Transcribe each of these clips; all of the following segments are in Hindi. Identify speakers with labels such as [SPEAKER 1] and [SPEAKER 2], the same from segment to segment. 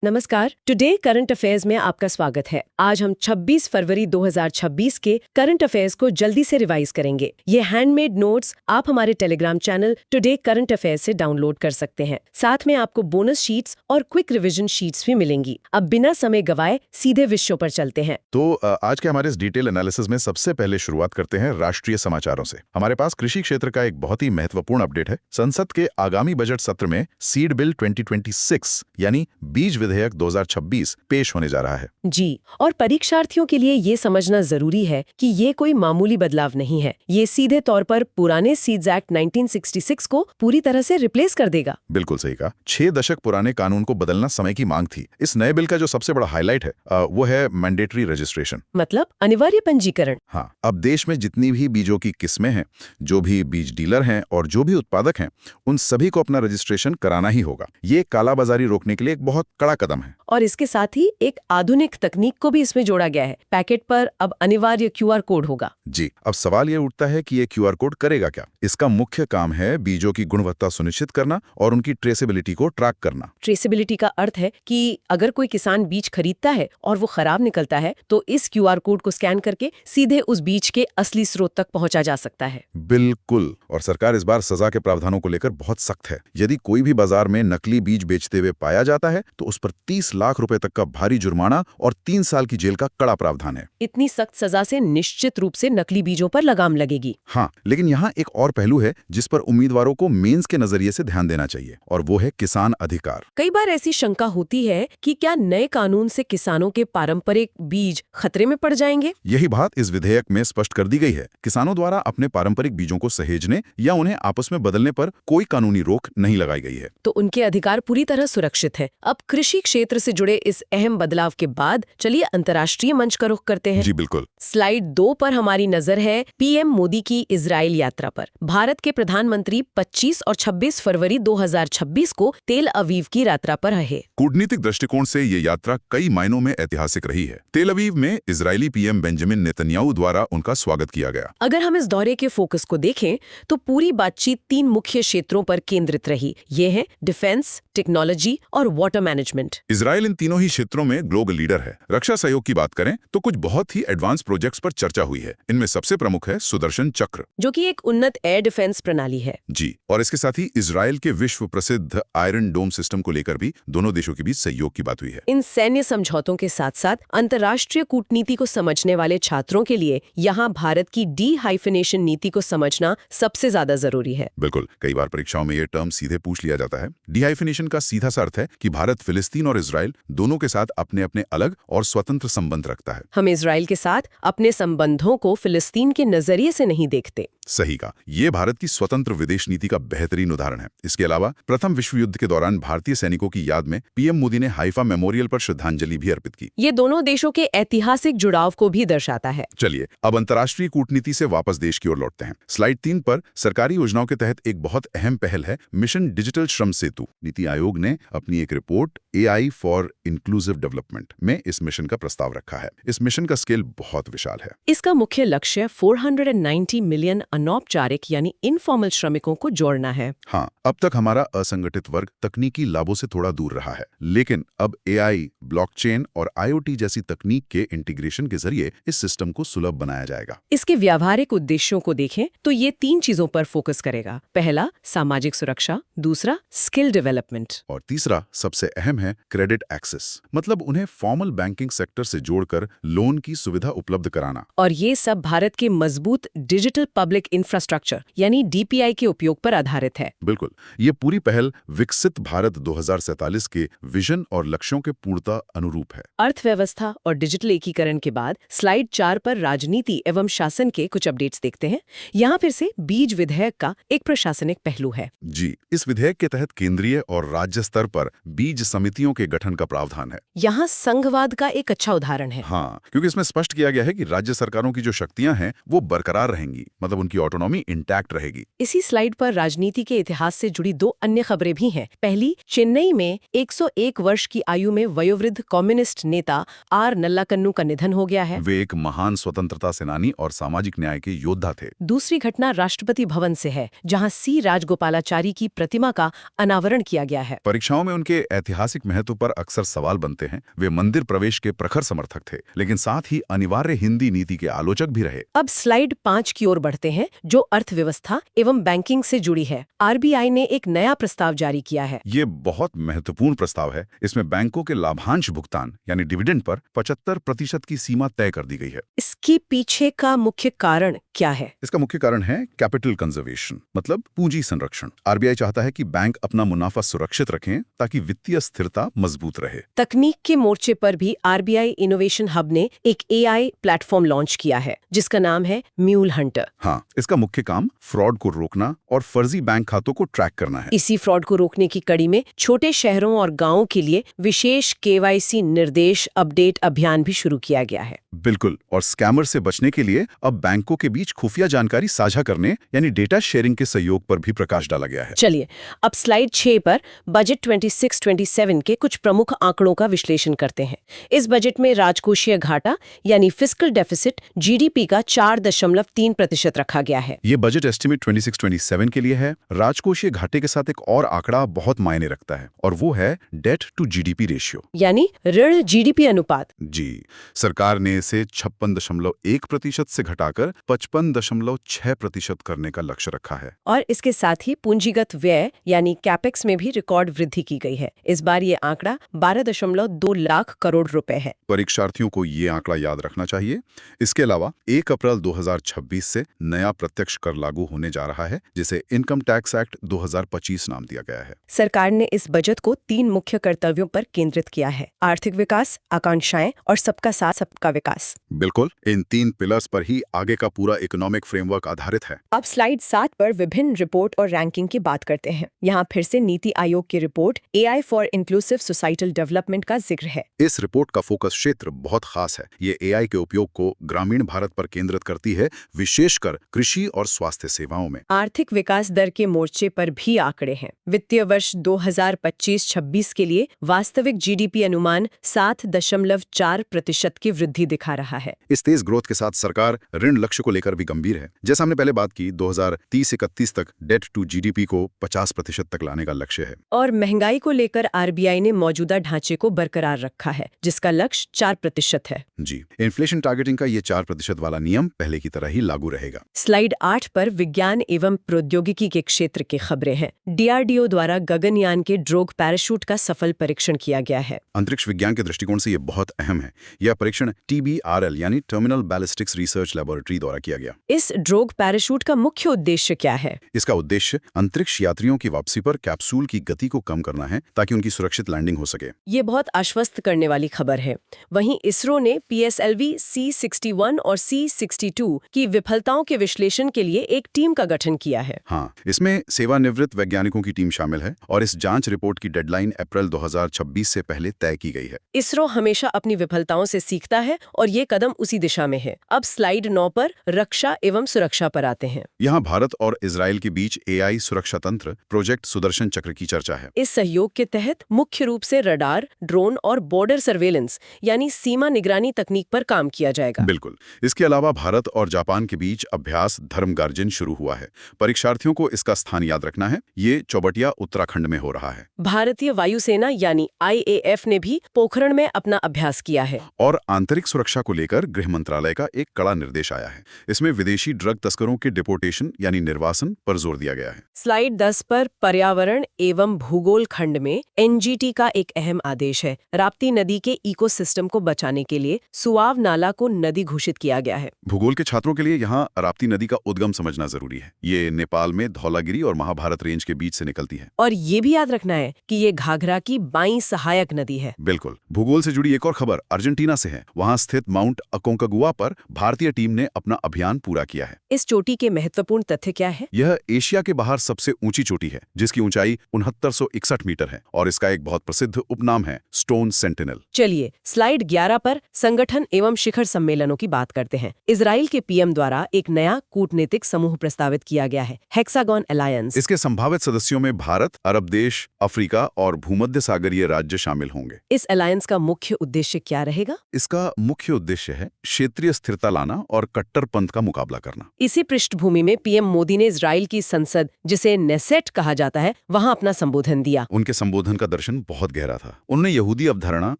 [SPEAKER 1] नमस्कार। टुडे करंट अफेयर्स में आपका स्वागत है। आज हम 26 फरवरी 2026 के करंट अफेयर्स को जल्दी से रिवाइज करेंगे। ये हैंडमेड नोट्स आप हमारे Telegram channel today current affairs से डाउनलोड कर सकते हैं। साथ में आपको बोनस शीट्स और क्विक रिवीजन शीट्स भी मिलेंगी। अब बिना समय गवाए सीधे विषयों पर चलते हैं।
[SPEAKER 2] तो आज के हमारे इस डिटेल एनालिसिस में सबसे पहले शुरुआत करते हैं राष्ट्रीय समाचारों से। हमारे पास कृषि क्षेत्र का एक बहुत ही महत्वपूर्ण अपडेट है। संसद के आगामी बजट सत्र में सीड बिल 2026 यानी बीज विधेयक 2026 पेश होने जा रहा है।
[SPEAKER 1] जी, और परीक्षार्थियों के लिए ये समझना जरूरी है कि ये कोई मामूली बदलाव नहीं है। ये सीधे तौर पर पुराने सीड्स एक्ट 1966 को पूरी तरह से रिप्लेस कर देगा।
[SPEAKER 2] बिल्कुल सही कहा। 6 दशक पुराने कानून को बदलना समय की मांग थी। इस नए बिल का जो सबसे बड़ा हाईलाइट है वो है मैंडेटरी रजिस्ट्रेशन,
[SPEAKER 1] मतलब अनिवार्य पंजीकरण।
[SPEAKER 2] हाँ, अब देश में जितनी भी बीजों की किस्में हैं, जो भी बीज डीलर हैं और जो भी उत्पादक हैं, उन सभी को अपना रजिस्ट्रेशन कराना ही होगा। ये कालाबाजारी रोकने के लिए एक बहुत कड़ा कदम है।
[SPEAKER 1] और इसके साथ ही एक आधुनिक तकनीक को भी इसमें जोड़ा गया है। पैकेट पर अब अनिवार्य क्यूआर कोड होगा।
[SPEAKER 2] जी, अब सवाल ये उठता है कि ये क्यूआर कोड करेगा क्या? इसका मुख्य काम है बीजों की गुणवत्ता सुनिश्चित करना और उनकी ट्रेसेबिलिटी को ट्रैक करना।
[SPEAKER 1] ट्रेसेबिलिटी का अर्थ है कि अगर कोई किसान बीज खरीदता है और वो खराब निकलता है तो इस क्यूआर कोड को स्कैन करके सीधे उस बीज के असली स्रोत तक पहुंचा जा सकता है।
[SPEAKER 2] बिल्कुल, और सरकार इस बार सजा के प्रावधानों को लेकर बहुत सख्त है। यदि कोई भी बाजार में नकली बीज बेचते हुए पाया जाता है तो उस पर 30 लाख रुपए तक का भारी जुर्माना और 3 साल की जेल का कड़ा प्रावधान है।
[SPEAKER 1] इतनी सख्त सजा से निश्चित रूप से नकली बीजों पर लगाम लगेगी।
[SPEAKER 2] हाँ, लेकिन यहाँ एक और पहलू है जिस पर उम्मीदवारों को मेंस के नजरिए से ध्यान देना चाहिए, और वो है किसान अधिकार।
[SPEAKER 1] कई बार ऐसी शंका होती है कि क्या नए कानून से किसानों के पारंपरिक बीज खतरे में पड़ जाएंगे?
[SPEAKER 2] यही बात इस विधेयक में स्पष्ट कर दी गई है। किसानों द्वारा अपने पारंपरिक बीजों को सहेजने या उन्हें आपस में बदलने पर कोई कानूनी रोक नहीं लगाई गई है।
[SPEAKER 1] तो उनके अधिकार पूरी तरह सुरक्षित है। अब कृषि क्षेत्र से जुड़े इस अहम बदलाव के बाद चलिए अंतर्राष्ट्रीय मंच का रुख करते हैं।
[SPEAKER 2] जी बिल्कुल।
[SPEAKER 1] स्लाइड 2 पर हमारी नजर है पीएम मोदी की इजराइल यात्रा पर। भारत के प्रधानमंत्री 25 और 26 फरवरी 2026 को तेल अवीव की यात्रा पर रहे।
[SPEAKER 2] कूटनीतिक दृष्टिकोण से ये यात्रा कई मायनों में ऐतिहासिक रही है। तेल अवीव में इजरायली पीएम बेंजामिन नेतन्याहू द्वारा उनका स्वागत किया गया।
[SPEAKER 1] अगर हम इस दौरे के फोकस को देखें तो पूरी बातचीत 3 मुख्य क्षेत्रों पर केंद्रित रही। ये हैं डिफेंस, टेक्नोलॉजी और वाटर मैनेजमेंट।
[SPEAKER 2] इजराइल इन तीनों ही क्षेत्रों में ग्लोबल लीडर है। रक्षा सहयोग की बात करें तो कुछ बहुत ही एडवांस प्रोजेक्ट्स पर चर्चा हुई है। इनमें सबसे प्रमुख है सुदर्शन चक्र,
[SPEAKER 1] जो कि एक उन्नत एयर डिफेंस प्रणाली है।
[SPEAKER 2] जी, और इसके साथ ही इजराइल के विश्व प्रसिद्ध आयरन डोम सिस्टम को लेकर भी दोनों देशों के बीच सहयोग की बात हुई है।
[SPEAKER 1] इन सैन्य समझौतों के साथ साथ अंतर्राष्ट्रीय कूटनीति को समझने वाले छात्रों के लिए यहाँ भारत की डी-हाइफिनेशन नीति को समझना सबसे ज्यादा जरूरी है।
[SPEAKER 2] बिल्कुल, कई बार परीक्षाओं में ये टर्म सीधे पूछ लिया जाता है। डी-हाइफिनेशन का सीधा सा अर्थ है कि भारत फिलिस्तीन और इजराइल दोनों के साथ अपने अपने अलग और स्वतंत्र संबंध रखता है।
[SPEAKER 1] हम इजराइल के साथ अपने संबंधों को फिलिस्तीन के नजरिए से नहीं देखते।
[SPEAKER 2] सही कहा, ये भारत की स्वतंत्र विदेश नीति का बेहतरीन उदाहरण है। इसके अलावा प्रथम विश्व युद्ध के दौरान भारतीय सैनिकों की याद में पीएम मोदी ने हाइफा मेमोरियल पर श्रद्धांजलि भी अर्पित की।
[SPEAKER 1] ये दोनों देशों के ऐतिहासिक जुड़ाव को भी दर्शाता है।
[SPEAKER 2] चलिए अब अंतर्राष्ट्रीय कूटनीति से वापस देश की ओर लौटते हैं। स्लाइड 3 पर सरकारी योजनाओं के तहत एक बहुत अहम पहल है मिशन डिजिटल श्रम सेतु। नीति आयोग ने अपनी एक report AI for inclusive development में इस मिशन का प्रस्ताव रखा है। इस मिशन का स्केल बहुत विशाल है।
[SPEAKER 1] इसका मुख्य लक्ष्य 490 मिलियन अनौपचारिक यानी इनफॉर्मल श्रमिकों को जोड़ना है।
[SPEAKER 2] हाँ, अब तक हमारा असंगठित वर्ग तकनीकी लाभों से थोड़ा दूर रहा है, लेकिन अब AI, ब्लॉकचेन और IoT जैसी तकनीक के इंटीग्रेशन के जरिए इस सिस्टम को सुलभ बनाया जाएगा।
[SPEAKER 1] इसके व्यावहारिक उद्देश्यों को देखें तो ये 3 चीजों पर फोकस करेगा। पहला, सामाजिक सुरक्षा, दूसरा, स्किल डेवलपमेंट,
[SPEAKER 2] और तीसरा सबसे अहम है क्रेडिट एक्सेस, मतलब उन्हें फॉर्मल बैंकिंग सेक्टर से जोड़कर लोन की सुविधा उपलब्ध कराना।
[SPEAKER 1] और ये सब भारत के मजबूत डिजिटल पब्लिक इंफ्रास्ट्रक्चर यानी DPI के उपयोग पर आधारित है।
[SPEAKER 2] बिल्कुल, ये पूरी पहल विकसित भारत 2047 के विजन और लक्ष्यों के पूर्णता अनुरूप है।
[SPEAKER 1] अर्थव्यवस्था और डिजिटल एकीकरण के बाद स्लाइड 4 पर राजनीति एवं शासन के कुछ अपडेट्स देखते हैं। यहाँ फिर से बीज विधेयक का एक प्रशासनिक पहलू है।
[SPEAKER 2] जी, इस विधेयक के तहत केंद्रीय और राज्य स्तर पर बीज समितियों के गठन का प्रावधान है।
[SPEAKER 1] यहाँ संघवाद का एक अच्छा उदाहरण है।
[SPEAKER 2] हाँ, क्योंकि इसमें स्पष्ट किया गया है कि राज्य सरकारों की जो शक्तियां हैं वो बरकरार रहेंगी, मतलब उनकी ऑटोनॉमी इंटैक्ट रहेगी।
[SPEAKER 1] इसी स्लाइड पर राजनीति के इतिहास से जुड़ी दो अन्य खबरें भी हैं। पहली, चेन्नई में 101 वर्ष की आयु में वयोवृद्ध कम्युनिस्ट नेता आर नल्लाकन्नू का निधन हो गया है।
[SPEAKER 2] वे एक महान स्वतंत्रता सेनानी और सामाजिक न्याय के योद्धा थे।
[SPEAKER 1] दूसरी घटना राष्ट्रपति भवन से है, जहां सी राजगोपालाचारी की प्रतिमा का अनावरण किया गया है।
[SPEAKER 2] परीक्षाओं में उनके ऐतिहासिक महत्व पर अक्सर सवाल बनते हैं। वे मंदिर प्रवेश के प्रखर समर्थक थे, लेकिन साथ ही अनिवार्य हिंदी नीति के आलोचक भी रहे।
[SPEAKER 1] अब स्लाइड 5 की ओर बढ़ते हैं, जो अर्थव्यवस्था एवं बैंकिंग से जुड़ी है। आरबीआई ने एक नया प्रस्ताव जारी किया है।
[SPEAKER 2] ये बहुत महत्वपूर्ण प्रस्ताव है। इसमें बैंकों के लाभांश भुगतान यानी डिविडेंड पर 75% की सीमा तय कर दी गई है।
[SPEAKER 1] इसके पीछे का मुख्य कारण क्या है?
[SPEAKER 2] इसका मुख्य कारण है कैपिटल कंजर्वेशन, मतलब पूंजी संरक्षण। आरबीआई चाहता है कि बैंक अपना मुनाफा सुरक्षित रखें ताकि वित्तीय स्थिरता मजबूत रहे।
[SPEAKER 1] तकनीक के मोर्चे पर भी आरबीआई इनोवेशन हब ने एक एआई प्लेटफॉर्म लॉन्च किया है, जिसका नाम है म्यूल हंटर।
[SPEAKER 2] हाँ, इसका मुख्य काम फ्रॉड को रोकना और फर्जी बैंक खातों को ट्रैक करना है।
[SPEAKER 1] इसी फ्रॉड को रोकने की कड़ी में छोटे शहरों और गांवों के लिए विशेष केवाईसी निर्देश अपडेट अभियान भी शुरू किया गया है।
[SPEAKER 2] बिल्कुल, और स्कैमर से बचने के लिए अब बैंकों के बीच खुफिया जानकारी साझा करने यानी डेटा शेयरिंग के सहयोग पर भी प्रकाश डाला गया है।
[SPEAKER 1] चलिए अब स्लाइड 6 पर बजट 26-27 के कुछ प्रमुख आंकड़ों का विश्लेषण करते हैं। इस बजट में राजकोषीय घाटा यानी फिस्कल डेफिसिट जीडीपी का 4.3% रखा गया है।
[SPEAKER 2] ये बजट एस्टिमेट 26-27 के लिए है। राजकोषीय घाटे के साथ एक और आंकड़ा बहुत मायने रखता है, और वो है डेट टू जीडीपी रेशियो
[SPEAKER 1] यानी ऋण जीडीपी अनुपात।
[SPEAKER 2] जी, सरकार ने इसे 56.1% से घटाकर 55.6% करने का लक्ष्य रखा है।
[SPEAKER 1] और इसके साथ ही पूंजीगत व्यय यानी कैपेक्स में भी रिकॉर्ड वृद्धि की गई है। इस बार ये आंकड़ा 12.2 लाख करोड़ रुपए है।
[SPEAKER 2] परीक्षार्थियों को ये आंकड़ा याद रखना चाहिए। इसके अलावा 1 अप्रैल 2026 से नया प्रत्यक्ष कर लागू होने जा रहा है, जिसे इनकम टैक्स एक्ट 2025 नाम दिया गया है।
[SPEAKER 1] सरकार ने इस बजट को 3 मुख्य कर्तव्यों पर केंद्रित किया है: आर्थिक विकास, आकांक्षाएं और सबका साथ सबका विकास।
[SPEAKER 2] बिल्कुल, इन 3 पिलर्स पर ही आगे का पूरा इकोनॉमिक फ्रेमवर्क आधारित है।
[SPEAKER 1] अब स्लाइड 7 पर विभिन्न रिपोर्ट और रैंकिंग की बात करते हैं। यहाँ फिर से नीति आयोग की report AI for inclusive societal development का जिक्र है।
[SPEAKER 2] इस रिपोर्ट का फोकस क्षेत्र बहुत खास है। ये एआई के उपयोग को ग्रामीण भारत पर केंद्रित करती है, विशेषकर कृषि और स्वास्थ्य सेवाओं में।
[SPEAKER 1] आर्थिक विकास दर के मोर्चे पर भी आंकड़े हैं। वित्तीय वर्ष 2025-26 के लिए वास्तविक जीडीपी अनुमान 7.4% की वृद्धि दिखा रहा है।
[SPEAKER 2] इस तेज ग्रोथ के साथ सरकार ऋण लक्ष्य को लेकर भी गंभीर है। जैसा हमने पहले बात की, 2030-31 तक डेट टू जीडीपी को 50% तक लाने का लक्ष्य है।
[SPEAKER 1] और महंगाई को लेकर आरबीआई ने मौजूदा ढांचे को बरकरार रखा है, जिसका लक्ष्य 4% है।
[SPEAKER 2] जी, इन्फ्लेशन टारगेटिंग का ये 4% वाला नियम पहले की तरह ही लागू रहेगा।
[SPEAKER 1] स्लाइड 8 पर विज्ञान एवं प्रौद्योगिकी के क्षेत्र की खबरें हैं। डीआरडीओ द्वारा गगनयान के ड्रोग पैराशूट का सफल परीक्षण किया गया है।
[SPEAKER 2] अंतरिक्ष विज्ञान के दृष्टिकोण से ये बहुत अहम है। यह परीक्षण TBRL यानी टर्मिनल बैलिस्टिक्स रिसर्च लैबोरेटरी द्वारा किया गया।
[SPEAKER 1] इस ड्रोग पैराशूट का मुख्य उद्देश्य क्या है?
[SPEAKER 2] इसका उद्देश्य अंतरिक्ष यात्रियों की वापसी पर कैप्सूल की गति को कम करना है, ताकि उनकी सुरक्षित लैंडिंग हो सके।
[SPEAKER 1] ये बहुत आश्वस्त करने वाली खबर है। वहीं इसरो ने PSLV C61 और C62 की विफलताओं के विश्लेषण के लिए एक टीम का गठन किया है।
[SPEAKER 2] हाँ, इसमें सेवानिवृत्त वैज्ञानिकों की टीम शामिल है, और इस जांच रिपोर्ट की डेडलाइन अप्रैल 2026 से पहले तय की गई है।
[SPEAKER 1] इसरो हमेशा अपनी विफलताओं से सीखता है, और ये कदम उसी दिशा में है। अब स्लाइड 9 पर रक्षा एवं सुरक्षा पर आते हैं।
[SPEAKER 2] यहाँ भारत और इजराइल के बीच AI सुरक्षा तंत्र प्रोजेक्ट सुदर्शन चक्र की चर्चा है।
[SPEAKER 1] इस सहयोग के तहत मुख्य रूप से रडार, ड्रोन और बॉर्डर सर्वेलेंस यानी सीमा निगरानी तकनीक पर काम किया जाएगा।
[SPEAKER 2] बिल्कुल। इसके अलावा भारत और जापान के बीच अभ्यास धर्मगार्जन शुरू हुआ है। परीक्षार्थियों को इसका स्थान याद रखना है। ये चौबटिया उत्तराखंड में हो रहा है।
[SPEAKER 1] भारतीय वायुसेना यानी IAF ने भी पोखरण में अपना अभ्यास किया है।
[SPEAKER 2] और आंतरिक सुरक्षा को लेकर गृह मंत्रालय का एक कड़ा निर्देश आया है। इसमें विदेशी ड्रग तस्करों के डिपोर्टेशन यानी निर्वासन पर जोर दिया गया है।
[SPEAKER 1] स्लाइड 10 पर पर्यावरण एवं भूगोल खंड में NGT का एक अहम आदेश है। राप्ती नदी के इकोसिस्टम को बचाने के लिए सुआव नाला को नदी घोषित किया गया है।
[SPEAKER 2] भूगोल के छात्रों के लिए यहाँ राप्ती नदी का उद्गम समझना जरूरी है। ये नेपाल में धौलागिरी और महाभारत रेंज के बीच से निकलती है।
[SPEAKER 1] और ये भी याद रखना है कि ये घाघरा की बाईं सहायक नदी है।
[SPEAKER 2] बिल्कुल। भूगोल से जुड़ी एक और खबर अर्जेंटीना से है। वहाँ स्थित माउंट अकोंकागुआ अकोनगुआ पर भारतीय टीम ने अपना अभियान पूरा किया है।
[SPEAKER 1] इस चोटी के महत्वपूर्ण तथ्य क्या है?
[SPEAKER 2] यह एशिया के बाहर सबसे ऊंची चोटी है, जिसकी ऊंचाई 6961 मीटर है और इसका एक बहुत प्रसिद्ध उपनाम है स्टोन सेंटिनल।
[SPEAKER 1] चलिए स्लाइड 11 पर संगठन एवं शिखर सम्मेलनों की बात करते हैं। इजराइल के पीएम द्वारा एक नया कूटनीतिक समूह प्रस्तावित किया गया है, हेक्सागन अलायंस।
[SPEAKER 2] इसके संभावित सदस्यों में भारत, अरब देश, अफ्रीका और भूमध्य सागरीय राज्य शामिल होंगे।
[SPEAKER 1] इस अलायंस का मुख्य उद्देश्य क्या रहेगा?
[SPEAKER 2] इसका मुख्य उद्देश्य है क्षेत्रीय स्थिरता लाना और कट्टरपंथ का मुकाबला करना।
[SPEAKER 1] इसी पृष्ठभूमि में पीएम मोदी ने इजराइल की संसद, जिसे नेसेट कहा जाता है, वहां अपना संबोधन दिया।
[SPEAKER 2] उनके संबोधन का दर्शन बहुत गहरा था। उन्होंने यहूदी अवधारणा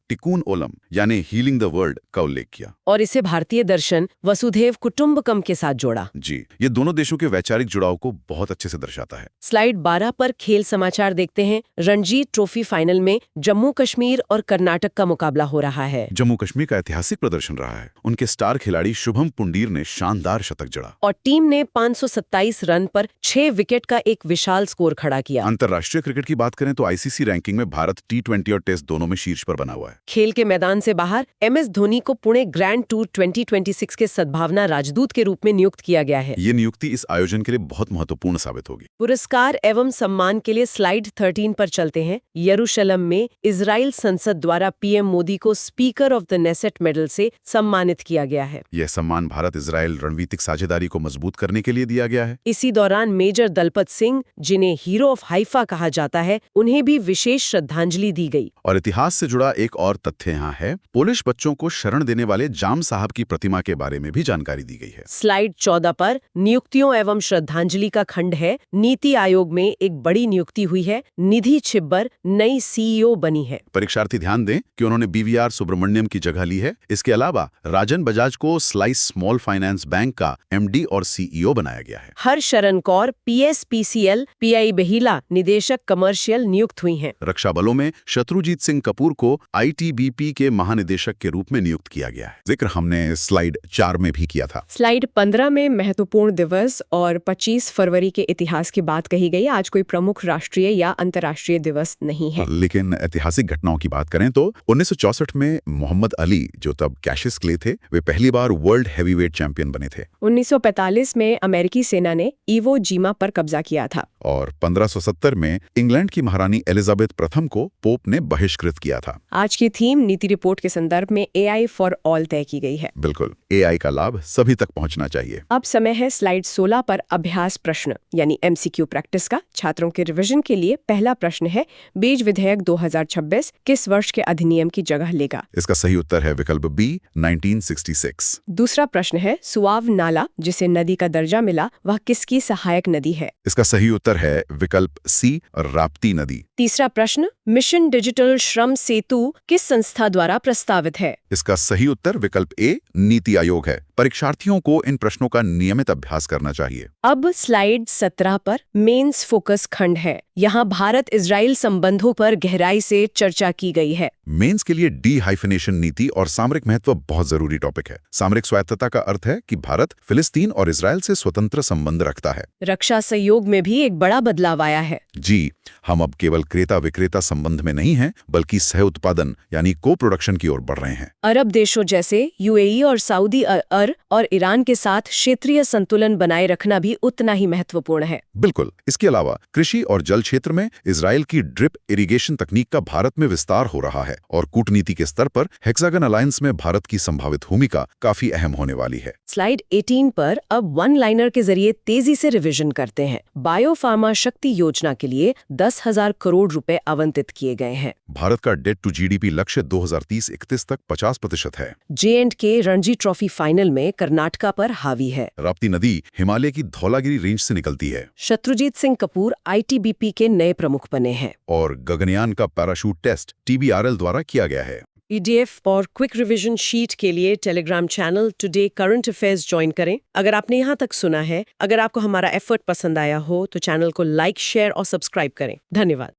[SPEAKER 2] टिकुन ओलम यानी हीलिंग द वर्ल्ड का उल्लेख किया
[SPEAKER 1] और इसे भारतीय दर्शन वसुधैव कुटुंबकम के साथ जोड़ा।
[SPEAKER 2] जी, ये दोनों देशों के वैचारिक जुड़ाव को बहुत अच्छे से दर्शाता है।
[SPEAKER 1] स्लाइड 12 पर खेल समाचार देखते हैं। रणजी ट्रॉफी फाइनल में जम्मू कश्मीर और कर्नाटक का मुकाबला हो रहा है।
[SPEAKER 2] जम्मू कश्मीर का ऐतिहासिक प्रदर्शन रहा है। उनके स्टार खिलाड़ी शुभम पुंडीर ने शानदार शतक जड़ा
[SPEAKER 1] और टीम ने 527 रन पर 6 विकेट का एक विशाल स्कोर खड़ा किया।
[SPEAKER 2] अंतर्राष्ट्रीय क्रिकेट की बात करें तो आईसीसी रैंकिंग में भारत T20 और टेस्ट दोनों में शीर्ष पर बना हुआ है।
[SPEAKER 1] खेल के मैदान से बाहर MS धोनी को पुणे ग्रैंड टूर 2026 के सद्भावना राजदूत के रूप में नियुक्त किया गया है।
[SPEAKER 2] ये नियुक्ति इस आयोजन के लिए बहुत महत्वपूर्ण साबित होगी।
[SPEAKER 1] पुरस्कार एवं सम्मान के लिए स्लाइड 13 पर चलते हैं। यरूशलेम में इजराइल संसद द्वारा पीएम मोदी को speaker of the Knesset medal से सम्मानित किया गया है।
[SPEAKER 2] यह सम्मान भारत इजराइल रणनीतिक साझेदारी को मजबूत करने के लिए दिया गया है।
[SPEAKER 1] इसी दौरान मेजर दलपत सिंह, जिन्हें हीरो ऑफ हाइफा कहा जाता है, उन्हें भी विशेष श्रद्धांजलि दी गई।
[SPEAKER 2] और इतिहास से जुड़ा एक और तथ्य यहाँ है, पोलिश बच्चों को शरण देने वाले जाम साहब की प्रतिमा के बारे में भी जानकारी दी गई है।
[SPEAKER 1] स्लाइड 14 पर नियुक्तियों एवं श्रद्धांजलि का खंड है। नीति आयोग में एक बड़ी नियुक्ति हुई है। निधि छिब्बर नई CEO बनी है।
[SPEAKER 2] परीक्षार्थी ध्यान दें कि उन्होंने BVR सुब्रमण्यम की जगह ली है। इसके अलावा राजन बजाज को स्लाइस स्मॉल फाइनेंस बैंक का MD और CEO बनाया गया है।
[SPEAKER 1] हरशरण कौर PSPCL PI बेहिला निदेशक कमर्शियल नियुक्त हुई हैं।
[SPEAKER 2] रक्षा बलों में शत्रुजीत सिंह कपूर को ITBP के महानिदेशक के रूप में नियुक्त किया गया है। जिक्र हमने स्लाइड 4 में भी किया था।
[SPEAKER 3] स्लाइड 15 में महत्वपूर्ण दिवस और 25 फरवरी के इतिहास की बात कही गई। आज कोई प्रमुख राष्ट्रीय या अंतर्राष्ट्रीय दिवस नहीं है,
[SPEAKER 2] लेकिन ऐतिहासिक घटनाओं की बात करें तो 1964 में मोहम्मद अली, जो तब कैशियस क्ले थे, वे पहली बार वर्ल्ड हैवीवेट चैंपियन बने थे।
[SPEAKER 3] 1945 में अमेरिकी सेना ने इवो जीमा पर कब्जा किया था
[SPEAKER 2] और 1570 में इंग्लैंड की महारानी एलिजाबेथ प्रथम को पोप ने बहिष्कृत किया था।
[SPEAKER 3] आज की थीम नीति रिपोर्ट के संदर्भ में AI फॉर ऑल तय की गई है।
[SPEAKER 2] बिल्कुल, AI का लाभ सभी तक पहुंचना चाहिए।
[SPEAKER 3] अब समय है स्लाइड 16 पर अभ्यास प्रश्न यानी MCQ प्रैक्टिस का। छात्रों के रिवीजन के लिए पहला प्रश्न है, बीज विधेयक 2026 किस वर्ष के अधिनियम की जगह लेगा?
[SPEAKER 2] इसका सही उत्तर है विकल्प B 1966।
[SPEAKER 3] दूसरा प्रश्न है, सुआव नाला जिसे नदी का दर्जा मिला वह किसकी सहायक नदी है?
[SPEAKER 2] इसका सही उत्तर है विकल्प C राप्ती नदी।
[SPEAKER 3] तीसरा प्रश्न, मिशन डिजिटल श्रम सेतु किस संस्था द्वारा प्रस्तावित है?
[SPEAKER 2] इसका सही उत्तर विकल्प A नीति आयोग है। परीक्षार्थियों को इन प्रश्नों का नियमित अभ्यास करना चाहिए।
[SPEAKER 3] अब स्लाइड 17 पर मेंस फोकस खंड है। यहाँ भारत इजराइल संबंधों पर गहराई से चर्चा की गई है।
[SPEAKER 2] मेंस के लिए डी-हाइफिनेशन नीति और सामरिक महत्व बहुत जरूरी टॉपिक है। सामरिक स्वायत्तता का अर्थ है कि भारत फिलिस्तीन और इजराइल से स्वतंत्र संबंध रखता है।
[SPEAKER 1] रक्षा सहयोग में भी एक बड़ा बदलाव आया है।
[SPEAKER 2] जी, हम अब केवल क्रेता विक्रेता संबंध में नहीं हैं, बल्कि सह उत्पादन यानी को प्रोडक्शन की ओर बढ़ रहे हैं।
[SPEAKER 1] अरब देशों जैसे UAE और सऊदी अरब और ईरान के साथ क्षेत्रीय संतुलन बनाए रखना भी उतना ही महत्वपूर्ण है।
[SPEAKER 2] बिल्कुल। इसके अलावा कृषि और जल क्षेत्र में इजराइल की ड्रिप इरिगेशन तकनीक का भारत में विस्तार हो रहा है और कूटनीति के स्तर पर हेक्सागन अलायंस में भारत की संभावित भूमिका काफी अहम होने वाली है।
[SPEAKER 1] स्लाइड 18 पर अब वन लाइनर के जरिए तेजी से रिवीजन करते हैं। बायोफार्मा शक्ति योजना के लिए 10,000 करोड़ रुपए आवंटित किए गए हैं।
[SPEAKER 2] भारत का डेट टू GDP लक्ष्य 2030-31 तक 50% है।
[SPEAKER 1] J&K रणजी ट्रॉफी फाइनल में कर्नाटका पर हावी है।
[SPEAKER 2] राप्ती नदी हिमालय की धौलागिरी रेंज से निकलती है।
[SPEAKER 1] शत्रुजीत सिंह कपूर ITBP के नए प्रमुख बने हैं
[SPEAKER 2] और गगनयान का पैराशूट टेस्ट TBRL द्वारा किया गया है।
[SPEAKER 1] PDF और क्विक रिवीजन शीट के लिए Telegram channel today current affairs join करें। अगर आपने यहाँ तक सुना है, अगर आपको हमारा एफर्ट पसंद आया हो तो चैनल को लाइक, शेयर और सब्सक्राइब करें। धन्यवाद।